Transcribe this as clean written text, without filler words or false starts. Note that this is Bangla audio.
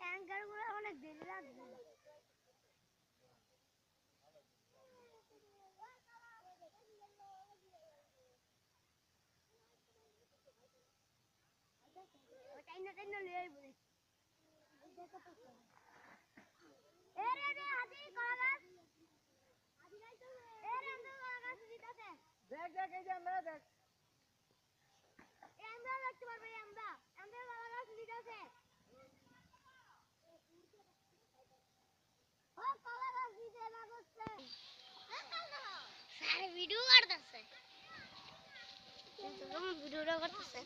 অ্যাঙ্কারগুলো অনেক দেরি লাগবে। ওটাই না তাই না লই বলে দেখো তো এ রে রে হাতি কলাগাছ হাতি নাই তো এ রে আমরা কলাগাছ দিতাছে দেখ দেখ এই যে আমরা দেখ এই আমরা দেখতে পারবে আমরা কলাগাছ দিতাছে ও কলাগাছ দিতে না করছে স্যার ভিডিও করতেছে কিন্তু ভিডিওটা করতেছে